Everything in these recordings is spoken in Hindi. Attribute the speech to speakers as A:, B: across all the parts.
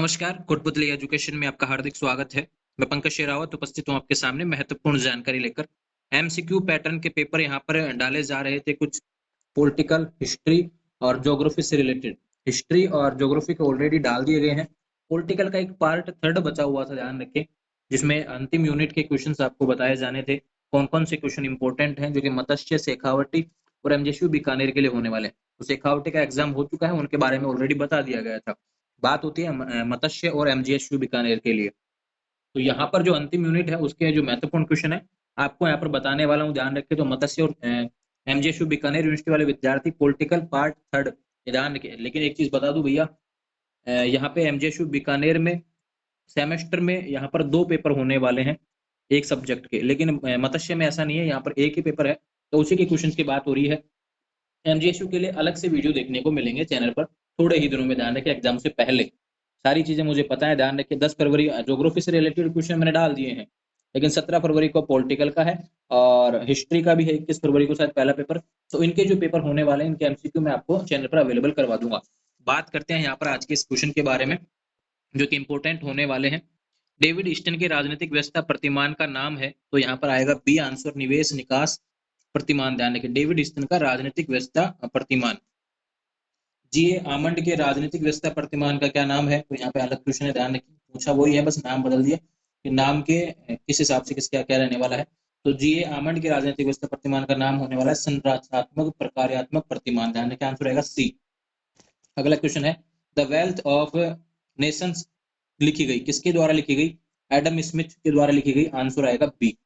A: नमस्कार, कोटपुतली एजुकेशन में आपका हार्दिक स्वागत है। मैं पंकज शेरावत उपस्थित हूँ आपके सामने महत्वपूर्ण जानकारी लेकर। एमसीक्यू पैटर्न के पेपर यहाँ पर डाले जा रहे थे, कुछ पॉलिटिकल, हिस्ट्री और ज्योग्राफी से रिलेटेड। हिस्ट्री और ज्योग्राफी को ऑलरेडी डाल दिए गए हैं। पॉलिटिकल का एक पार्ट थर्ड बचा हुआ था, ध्यान रखें, जिसमें अंतिम यूनिट के क्वेश्चन आपको बताए जाने थे। कौन कौन से क्वेश्चन इंपॉर्टेंट हैं, जो कि मत्स्य, शेखावटी और एमजेएसयू बीकानेर के लिए होने वाले हैं। तो शेखावटी का एग्जाम हो चुका है, उनके बारे में ऑलरेडी बता दिया गया था। बात होती है मत्स्य और एमजीएसयू बीकानेर के लिए। तो यहाँ पर जो अंतिम यूनिट है उसके जो महत्वपूर्ण क्वेश्चन है आपको यहाँ पर बताने वाला हूँ, ध्यान रखें। तो मत्स्य और एमजीएसयू बीकानेर यूनिवर्सिटी वाले विद्यार्थी पॉलिटिकल पार्ट थर्ड ध्यान रखें। लेकिन एक चीज बता दूं भैया, यहाँ पे एमजीएसयू बीकानेर में सेमेस्टर में यहाँ पर 2 पेपर होने वाले हैं एक सब्जेक्ट के, लेकिन मत्स्य में ऐसा नहीं है, यहाँ पर एक ही पेपर है। तो उसी के क्वेश्चन की बात हो रही है। एमजीएसयू के लिए अलग से वीडियो देखने को मिलेंगे चैनल पर थोड़े ही दिनों में, ध्यान रखें, एग्जाम से पहले। सारी चीजें मुझे पता है, ध्यान रखें। 10 फरवरी ज्योग्राफी से रिलेटेड क्वेश्चन मैंने डाल दिए हैं, लेकिन 17 फरवरी को पॉलिटिकल का है और हिस्ट्री का भी है, 21 फरवरी को शायद पहला पेपर। तो इनके जो पेपर होने वाले हैं, इनके एमसीक्यू मैं आपको चैनल पर अवेलेबल करवा दूंगा। बात करते हैं यहाँ पर आज के इस क्वेश्चन के बारे में, जो कि इंपोर्टेंट होने वाले हैं। डेविड ईस्टन के राजनीतिक व्यवस्था प्रतिमान का नाम है, तो यहाँ पर आएगा बी आंसर, निवेश निकास प्रतिमान। ध्यान रखें, डेविड ईस्टन का राजनीतिक व्यवस्था प्रतिमान। जीए आमंड के राजनीतिक व्यवस्था प्रतिमान का क्या नाम है, तो यहाँ पे अलग क्वेश्चन है, ध्यान रखिए। पूछा वही है, बस नाम बदल दिया कि नाम के किस हिसाब से किसका क्या रहने वाला है। तो जीए आमंड के राजनीतिक व्यवस्था प्रतिमान का नाम होने वाला है संरचनात्मक प्रकार्यात्मक प्रतिमान। ध्यान रखें, आंसर रहेगा सी। अगला क्वेश्चन है, द वेल्थ ऑफ नेशंस लिखी गई किसके द्वारा लिखी गई? एडम स्मिथ के द्वारा लिखी गई। आंसर आएगा बी।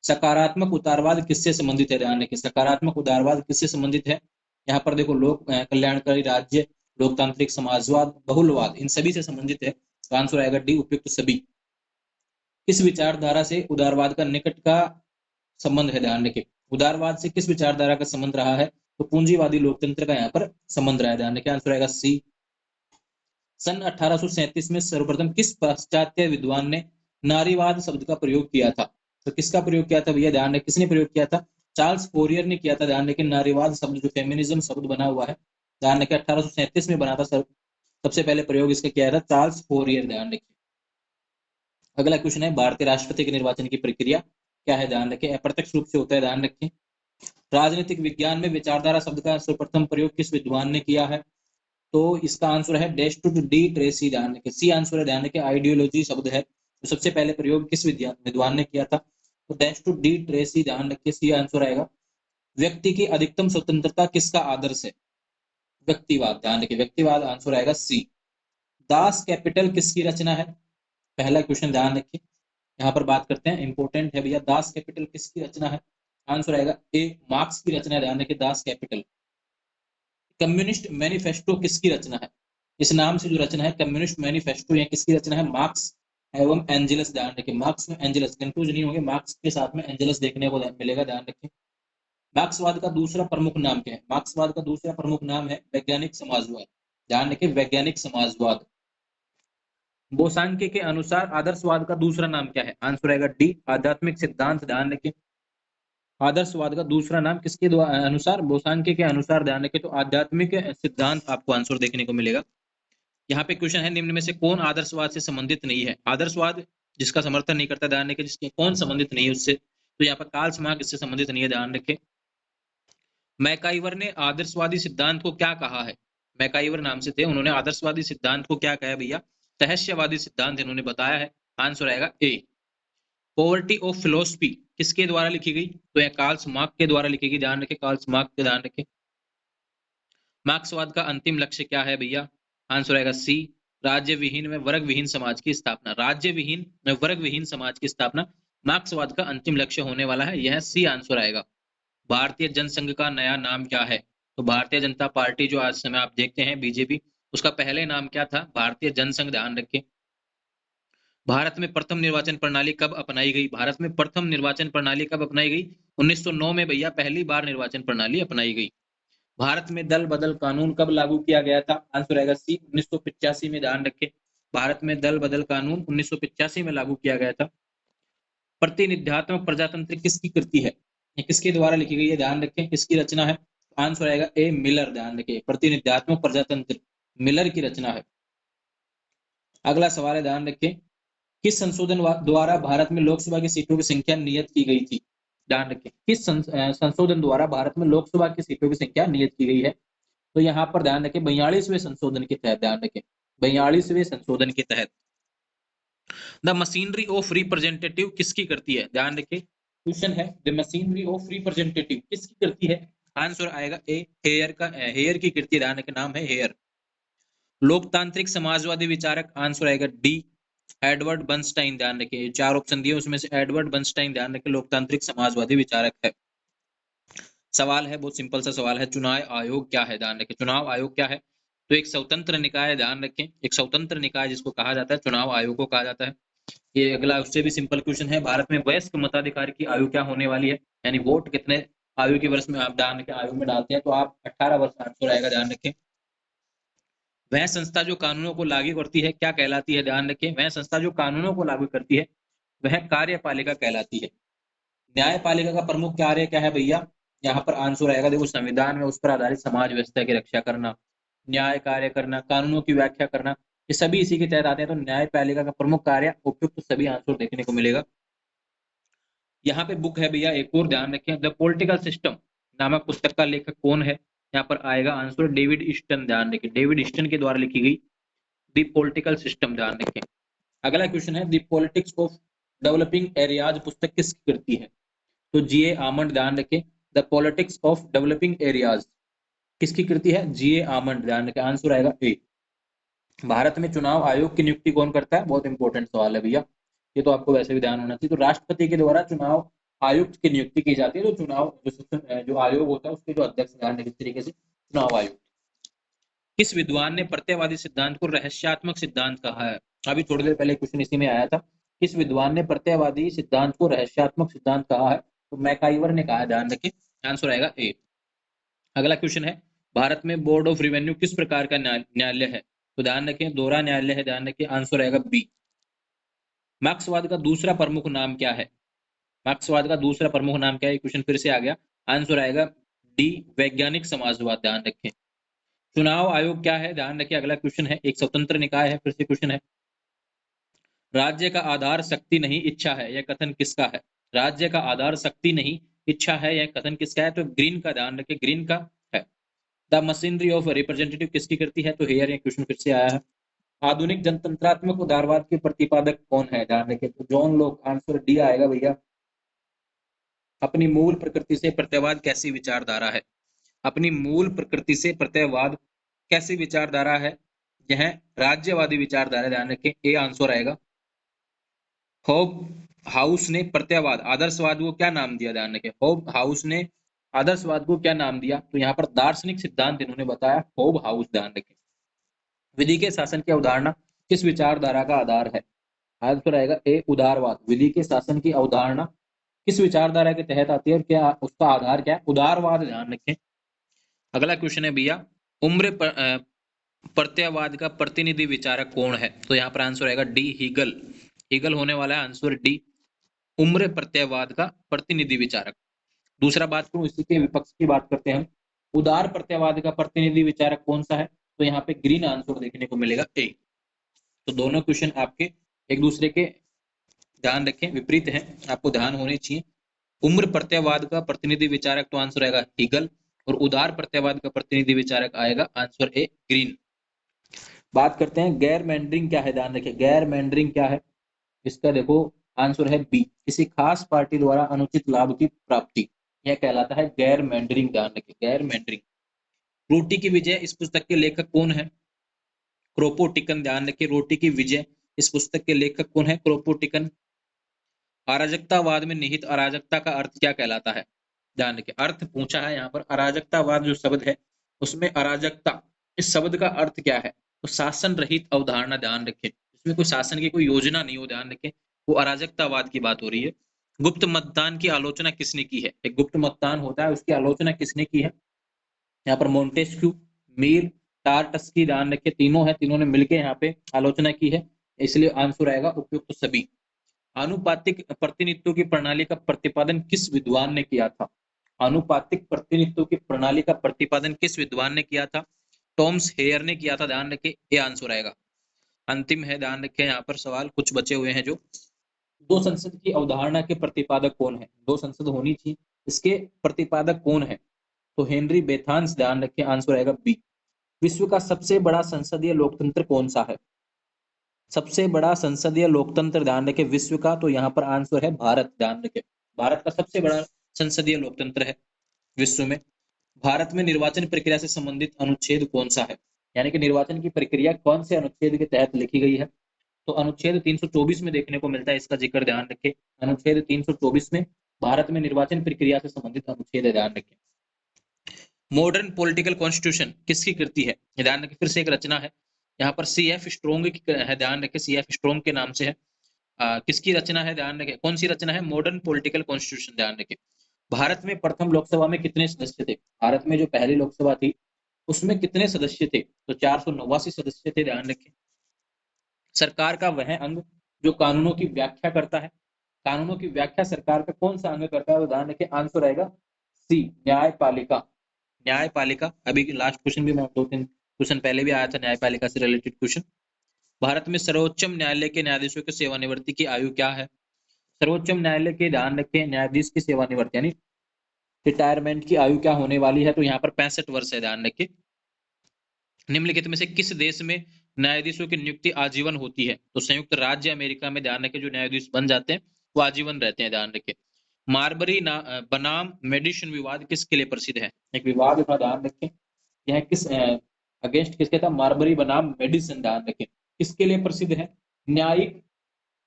A: सकारात्मक उदारवाद किससे संबंधित है? ध्यान रखिए, सकारात्मक उदारवाद किससे संबंधित है? यहाँ पर देखो, लोक कल्याणकारी राज्य, लोकतांत्रिक समाजवाद, बहुलवाद, इन सभी से संबंधित है। तो आंसर आएगा डी, उपयुक्त सभी। किस विचारधारा से उदारवाद का निकट का संबंध है? ध्यान रखिए, उदारवाद से किस विचारधारा का संबंध रहा है? तो पूंजीवादी लोकतंत्र का यहाँ पर संबंध रहा है। ध्यान रखिए, आंसर आएगा सी। सन 1837 में सर्वप्रथम किस पाश्चात्य विद्वान ने नारीवाद शब्द का प्रयोग किया था? तो किसका प्रयोग किया था भैया? ध्यान रखें, किसने प्रयोग किया था? चार्ल्स फोरियर ने किया था। ध्यान रखें, नारीवाद शब्द जो फेमिनिज्म शब्द बना हुआ है, ध्यान रखें, 1837 में बना था सर। सबसे पहले प्रयोग इसका किया था चार्ल्स फोरियर। ध्यान रखिए। अगला क्वेश्चन है, भारतीय राष्ट्रपति के निर्वाचन की प्रक्रिया क्या है? ध्यान रखें, अप्रत्यक्ष रूप से होता है। ध्यान रखें। राजनीतिक विज्ञान में विचारधारा शब्द का सर्वप्रथम प्रयोग किस विद्वान ने किया है? तो इसका आंसर है डैश टू डी ट्रेसी। ध्यान रखें, सी आंसर है। ध्यान रखें, आइडियोलॉजी शब्द है, तो सबसे पहले प्रयोग किस विद्वान ने किया था? तो डैश टू डी ट्रेसी। ध्यान रखिए, सी आंसर आएगा। व्यक्ति की अधिकतम स्वतंत्रता किसका आदर्श है? व्यक्तिवाद। ध्यान रखिए, व्यक्तिवाद, आंसर आएगा सी। दास कैपिटल किसकी रचना है? पहला क्वेश्चन, ध्यान रखिए। यहाँ पर बात करते हैं, इंपोर्टेंट है भैया, दास कैपिटल किसकी रचना है? आंसर आएगा ए, मार्क्स की रचना है। ध्यान रखिए, दास कैपिटल। कम्युनिस्ट मैनिफेस्टो किसकी रचना है? इस नाम से जो रचना है कम्युनिस्ट मैनिफेस्टो, ये किसकी रचना है? मार्क्स एवं एंजेलस। ध्यान रखिए, मार्क्स में एंजेलस, कंफ्यूज नहीं होंगे, मार्क्स के साथ में एंजेलस देखने को मिलेगा। ध्यान रखिए। मार्क्सवाद का दूसरा प्रमुख नाम क्या है? मार्क्सवाद का दूसरा प्रमुख नाम है वैज्ञानिक समाजवाद। ध्यान रखिए, वैज्ञानिक समाजवाद। बोसांके के अनुसार आदर्शवाद का दूसरा नाम क्या है? आंसर आएगा डी, आध्यात्मिक सिद्धांत। ध्यान रखिए, आदर्शवाद का दूसरा नाम किसके अनुसार? बोसांके के अनुसार। ध्यान रखिए, तो आध्यात्मिक सिद्धांत आपको आंसर देखने को मिलेगा। यहाँ पे क्वेश्चन है, निम्न में से कौन आदर्शवाद से संबंधित नहीं है? आदर्शवाद जिसका समर्थन नहीं करता, ध्यान रखिए, जिसके कौन संबंधित नहीं है उससे, तो यहाँ पर कार्ल मार्क्स इससे संबंधित नहीं है। ध्यान रखें। मैकाइवर ने आदर्शवादी सिद्धांत को क्या कहा है? मैकाइवर नाम से थे, उन्होंने आदर्शवादी सिद्धांत को क्या कहा भैया? रहस्यवादी सिद्धांत इन्होंने बताया है। आंसर आएगा ए। पॉवर्टी ऑफ फिलोसफी किसके द्वारा लिखी गई? तो यह कार्ल मार्क्स के द्वारा लिखी गई। ध्यान रखें, कार्ल मार्क्स के। ध्यान रखें। मार्क्सवाद का अंतिम लक्ष्य क्या है भैया? आंसर आएगा सी, राज्य विहीन में वर्ग विहीन समाज की स्थापना। राज्य विहीन में वर्ग विहीन समाज की स्थापना मार्क्सवाद का अंतिम लक्ष्य होने वाला है, यह सी आंसर आएगा। भारतीय जनसंघ का नया नाम क्या है? तो भारतीय जनता पार्टी जो आज समय आप देखते हैं बीजेपी, उसका पहले नाम क्या था? भारतीय जनसंघ। ध्यान रखें। भारत में प्रथम निर्वाचन प्रणाली कब अपनाई गई? भारत में प्रथम निर्वाचन प्रणाली कब अपनाई गई? 1909 में भैया पहली बार निर्वाचन प्रणाली अपनाई गई। भारत में दल बदल कानून कब लागू किया गया था? आंसर आएगा सी, 1985 में। ध्यान रखें, भारत में दल बदल कानून 1985 में लागू किया गया था। प्रतिनिध्यात्मक प्रजातंत्र किसकी कृति है? ये किसके द्वारा लिखी गई है? ध्यान रखें, किसकी रचना है? आंसर आएगा ए, मिलर। ध्यान रखें, प्रतिनिध्यात्मक प्रजातंत्र मिलर की रचना है। अगला सवाल है, ध्यान रखें, किस संशोधन द्वारा भारत में लोकसभा की सीटों की संख्या नियत की गई थी? ध्यान रखें, किस संशोधन द्वारा भारत में लोकसभा की सीटों की संख्या नियत की गई है? तो यहाँ पर ध्यान रखें 42वें संशोधन के तहत, ध्यान रखें 42वें संशोधन के तहत द मशीनरी ऑफ रिप्रेजेंटेटिव किसकी करती है? ध्यान रखें, क्वेश्चन है द मशीनरी ऑफ रिप्रेजेंटेटिव किसकी करती है? आंसर आएगा ए, हेयर की करती है। ध्यान रखें, नाम है हेयर। लोकतांत्रिक समाजवादी विचारक, आंसर आएगा डी, एडवर्ड बर्नस्टाइन। ध्यान रखिए, चार ऑप्शन दिए उसमें से एडवर्ड बर्नस्टाइन ध्यान रखिए लोकतांत्रिक समाजवादी विचारक है। सवाल है, बहुत सिंपल सा सवाल है, चुनाव आयोग क्या है? ध्यान रखें, चुनाव आयोग क्या है? तो एक स्वतंत्र निकाय है। ध्यान रखें, एक स्वतंत्र निकाय जिसको कहा जाता है, चुनाव आयोग को कहा जाता है। ये अगला उससे भी सिंपल क्वेश्चन है, भारत में वयस्क मताधिकार की आयु क्या होने वाली है? यानी वोट कितने आयु के वर्ष में आप ध्यान रखें आयु में डालते हैं, तो आप 18 वर्ष आंसर आएगा। ध्यान रखें, वह संस्था जो कानूनों को लागू करती है क्या कहलाती है? ध्यान रखें, वह संस्था जो कानूनों को लागू करती है वह कार्यपालिका कहलाती है। न्यायपालिका का प्रमुख कार्य क्या है भैया? यहाँ पर आंसर आएगा, देखो, संविधान में उस पर आधारित समाज व्यवस्था की रक्षा करना, न्याय कार्य करना, कानूनों की व्याख्या करना, ये सभी इसी के तहत आते हैं। तो न्यायपालिका का प्रमुख कार्य उपयुक्त सभी आंसर देखने को मिलेगा। यहाँ पे बुक है भैया एक और, ध्यान रखें, द पॉलिटिकल सिस्टम नामक पुस्तक का लेखक कौन है? यहाँ पर आएगा आंसर डेविड ईस्टन। ध्यान रखें, डेविड ईस्टन के द्वारा लिखी गई द पॉलिटिकल सिस्टम। ध्यान रखें। अगला क्वेश्चन है, the politics of developing areas पुस्तक किसकी करती है? तो जीए आमंड। ध्यान रखें, the politics of developing areas किसकी कृति है? जीए आमंड। ध्यान रखें, आंसर आएगा ए। भारत में चुनाव आयोग की नियुक्ति कौन करता है? बहुत इंपॉर्टेंट सवाल है भैया, ये तो आपको वैसे भी ध्यान होना चाहिए। तो राष्ट्रपति के द्वारा चुनाव आयुक्त की नियुक्ति की जाती है। तो चुनाव जो आयोग होता है उसके जो अध्यक्ष, ध्यान रखें, इस तरीके से चुनाव आयोग। किस विद्वान ने प्रत्ययवादी सिद्धांत को रहस्यात्मक सिद्धांत कहा है? अभी थोड़ी देर पहले क्वेश्चन इसी में आया था, किस विद्वान ने प्रत्ययवादी सिद्धांत को रहस्यात्मक सिद्धांत कहा है? तो मैकाइवर ने कहा है। ध्यान रखें, आंसर आएगा ए। अगला क्वेश्चन है, भारत में बोर्ड ऑफ रेवेन्यू किस प्रकार का न्यायालय है? तो ध्यान रखें, दोहरा न्यायालय है। ध्यान रखें, आंसर आएगा बी। मार्क्सवाद का दूसरा प्रमुख नाम क्या है? मार्क्सवाद का दूसरा प्रमुख नाम क्या है? क्वेश्चन फिर से आ गया, आंसर आएगा डी, वैज्ञानिक समाजवाद। ध्यान रखें। चुनाव आयोग क्या है? ध्यान रखिए, अगला क्वेश्चन है, एक स्वतंत्र निकाय है। फिर से क्वेश्चन है, राज्य का आधार शक्ति नहीं इच्छा है, यह कथन किसका है? राज्य का आधार शक्ति नहीं इच्छा है, यह कथन किसका है? तो ग्रीन का। ध्यान रखिए, ग्रीन का है। द मशीनरी ऑफ रिप्रेजेंटेटिव किसकी करती है? तो हेयर। ये क्वेश्चन फिर से आया है। आधुनिक जनतंत्रात्मक उदारवाद के प्रतिपादक कौन है? ध्यान रखिए, तो जॉन लॉक। आंसर डी आएगा भैया। अपनी मूल प्रकृति से प्रत्ययवाद कैसी विचारधारा है? अपनी मूल प्रकृति से प्रत्ययवाद कैसी विचारधारा है? यह राज्यवादी विचारधारा। ध्यान रखें, ए आंसर आएगा। होब हाउस ने प्रत्ययवाद आदर्शवाद को क्या नाम दिया? ध्यान रखें, होब हाउस ने आदर्शवाद को क्या नाम दिया? तो यहाँ पर दार्शनिक सिद्धांत इन्होंने बताया, होब हाउस। ध्यान रखें। विधि के शासन की अवधारणा किस विचारधारा का आधार है? आंसर आएगा ए, उदारवाद। विधि के शासन की अवधारणा किस विचारधारा के तहत आती है और क्या उसका आधार क्या है? उदारवाद। ध्यान रखें। अगला क्वेश्चन है भैया, उम्र प्रत्ययवाद का प्रतिनिधि विचारक कौन है? तो यहाँ पर आंसर आएगा डी, हीगल। हीगल होने वाला है आंसर डी, उम्र प्रत्ययवाद का प्रतिनिधि विचारक। दूसरा बात करूं, इसी के विपक्ष की बात करते हैं हम, उदार प्रत्ययवाद का प्रतिनिधि विचारक कौन सा है? तो यहाँ पे ग्रीन आंसर देखने को मिलेगा ए। तो दोनों क्वेश्चन आपके एक दूसरे के, ध्यान रखें, विपरीत हैं, आपको ध्यान होने चाहिए। उम्र प्रत्ययवाद का प्रतिनिधि विचारक तो आंसर आएगा हीगल, और उदार प्रत्ययवाद का प्रतिनिधि विचारक आएगा आंसर ए, ग्रीन। बात करते हैं गैर मैंडरिंग क्या है? ध्यान रखें, गैर मैंडरिंग क्या है? इसका देखो आंसर है बी, किसी खास पार्टी द्वारा अनुचित लाभ की प्राप्ति, यह कहलाता है गैर मैंडरिंग। ध्यान रखें, गैर मैंडरिंग। रोटी की विजय इस पुस्तक के लेखक कौन है? क्रोपोटिकन। ध्यान रखिए, रोटी की विजय इस पुस्तक के लेखक कौन है? क्रोपोटिकन। अराजकतावाद में निहित अराजकता का अर्थ क्या कहलाता है? ध्यान रखिए, अर्थ पूछा है यहाँ पर। अराजकतावाद जो शब्द है उसमें अराजकता, इस शब्द का अर्थ क्या है? तो शासन रहित अवधारणा। ध्यान रखें, इसमें कोई शासन की कोई योजना नहीं हो। ध्यान रखें, वो अराजकतावाद की बात हो रही है। गुप्त मतदान की आलोचना किसने की है? एक गुप्त मतदान होता है, उसकी आलोचना किसने की है? यहाँ पर मोंटेस्क्यू, मीर, टार्टस्की। ध्यान रखें, तीनों है, तीनों ने मिलकर यहाँ पे आलोचना की है, इसलिए आंसर आएगा उपयुक्त सभी। आनुपातिक प्रतिनिधित्व की प्रणाली का प्रतिपादन किस विद्वान ने किया था? आनुपातिक प्रतिनिधित्व की प्रणाली का प्रतिपादन किस विद्वान ने किया था? टॉम्स हेयर ने किया था। ध्यान रखें, ये आंसर आएगा। अंतिम है, ध्यान रखें यहाँ पर सवाल कुछ बचे हुए हैं जो। दो संसद की अवधारणा के प्रतिपादक कौन है? दो संसद होनी चाहिए, इसके प्रतिपादक कौन है? तो हेनरी बेथान्स, ध्यान रखें आंसर आएगा बी। विश्व का सबसे बड़ा संसदीय लोकतंत्र कौन सा है? सबसे बड़ा संसदीय लोकतंत्र ध्यान रखें विश्व का, तो यहाँ पर आंसर है भारत, ध्यान रखें। भारत का सबसे बड़ा संसदीय लोकतंत्र है विश्व में। भारत में निर्वाचन प्रक्रिया से संबंधित अनुच्छेद कौन सा है? यानी कि निर्वाचन की प्रक्रिया कौन से अनुच्छेद के तहत लिखी गई है? तो अनुच्छेद 324 में देखने को मिलता है, इसका जिक्र ध्यान रखें। अनुच्छेद 324 में भारत में निर्वाचन प्रक्रिया से संबंधित अनुच्छेद है, ध्यान रखें। मॉडर्न पॉलिटिकल कॉन्स्टिट्यूशन किसकी कृति है? ध्यान रखें, फिर से एक रचना है यहाँ पर, सी एफ स्ट्रोंग की है, ध्यान रखें, सी एफ स्ट्रोंग के नाम से है। किसकी रचना है? ध्यान रखें, कौन सी रचना है? मॉडर्न पॉलिटिकल कॉन्स्टिट्यूशन, ध्यान रखें। भारत में प्रथम लोकसभा में कितने सदस्य थे? भारत में जो पहली लोकसभा थी उसमें कितने सदस्य थे? तो 489 सदस्य थे, ध्यान रखें। सरकार का वह अंग जो कानूनों की व्याख्या करता है, कानूनों की व्याख्या सरकार का कौन सा अंग करता है? तो ध्यान रखें आंसर आएगा सी, न्यायपालिका। न्यायपालिका, अभी लास्ट क्वेश्चन भी मैं 2-3 क्वेश्चन पहले भी आया था न्यायपालिका से रिलेटेड क्वेश्चन। भारत में सर्वोच्च न्यायालय के न्यायाधीशों के सेवानिवृत्ति की आयु क्या है? सर्वोच्च न्यायालय के, ध्यान रखें, न्यायाधीश की सेवानिवृत्ति यानी रिटायरमेंट की आयु क्या होने वाली है? तो यहाँ पर 65 वर्ष है, ध्यान रखें। निम्नलिखित में से किस देश में न्यायाधीशों की नियुक्ति आजीवन होती है? तो संयुक्त राज्य अमेरिका में, ध्यान रखें, जो न्यायाधीश बन जाते हैं वो आजीवन रहते हैं, ध्यान रखें। मार्बरी बनाम मेडिसन विवाद किसके लिए प्रसिद्ध है? एक विवाद था, ध्यान रखें, यह किस अगेंस्ट किसके था? मार्बरी बनाम मेडिसन, ध्यान रखें, किसके लिए प्रसिद्ध है? न्यायिक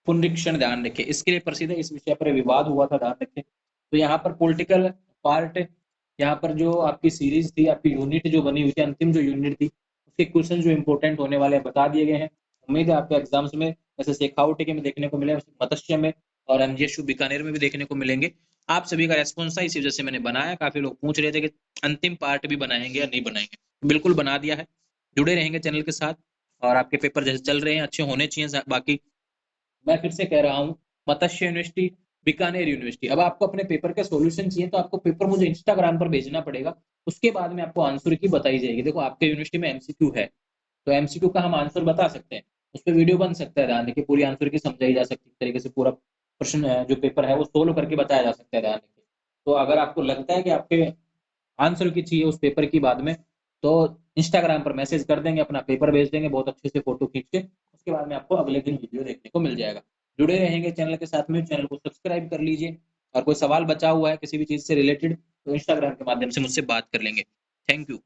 A: पुनरीक्षण, ध्यान रखें, इसके लिए प्रसिद्ध है। इस विषय पर विवाद हुआ था, ध्यान रखें। तो यहाँ पर पॉलिटिकल पार्ट, यहाँ पर जो आपकी सीरीज थी, आपकी यूनिट जो बनी हुई थी, अंतिम जो यूनिट थी, उसके क्वेश्चन जो इंपॉर्टेंट होने वाले हैं बता दिए गए हैं। उम्मीद है आपके एग्जाम्स में जैसे शेखावटी के में देखने को मिले, मत्स्य में और एमजीएसयू बीकानेर में भी देखने को मिलेंगे। आप सभी का रेस्पॉन्स था, इसी वजह से मैंने बनाया। काफी लोग पूछ रहे थे कि अंतिम पार्ट भी बनाएंगे या नहीं बनाएंगे, बिल्कुल बना दिया है। जुड़े रहेंगे चैनल के साथ, और आपके पेपर जैसे चल रहे हैं अच्छे होने चाहिए। बाकी मैं फिर से कह रहा हूँ, मत्स्य यूनिवर्सिटी, बीकानेर यूनिवर्सिटी, अब आपको अपने पेपर का सॉल्यूशन चाहिए तो आपको पेपर मुझे इंस्टाग्राम पर भेजना पड़ेगा, उसके बाद में आपको आंसर की बताई जाएगी। देखो आपके यूनिवर्सिटी में एमसीक्यू है, तो एमसीक्यू का हम आंसर बता सकते हैं, उस पर वीडियो बन सकता है, ध्यान रखिए, पूरी आंसर की समझाई जा सकती है तरीके से, पूरा प्रश्न जो पेपर है वो सोल्व करके बताया जा सकता है, ध्यान रखिए। तो अगर आपको लगता है कि आपके आंसर की चाहिए उस पेपर की बाद में, तो इंस्टाग्राम पर मैसेज कर देंगे, अपना पेपर भेज देंगे बहुत अच्छे से फोटो खींच के, उसके बाद में आपको अगले दिन वीडियो देखने को मिल जाएगा। जुड़े रहेंगे चैनल के साथ में, चैनल को सब्सक्राइब कर लीजिए, और कोई सवाल बचा हुआ है किसी भी चीज से रिलेटेड तो इंस्टाग्राम के माध्यम से मुझसे बात कर लेंगे। Thank you.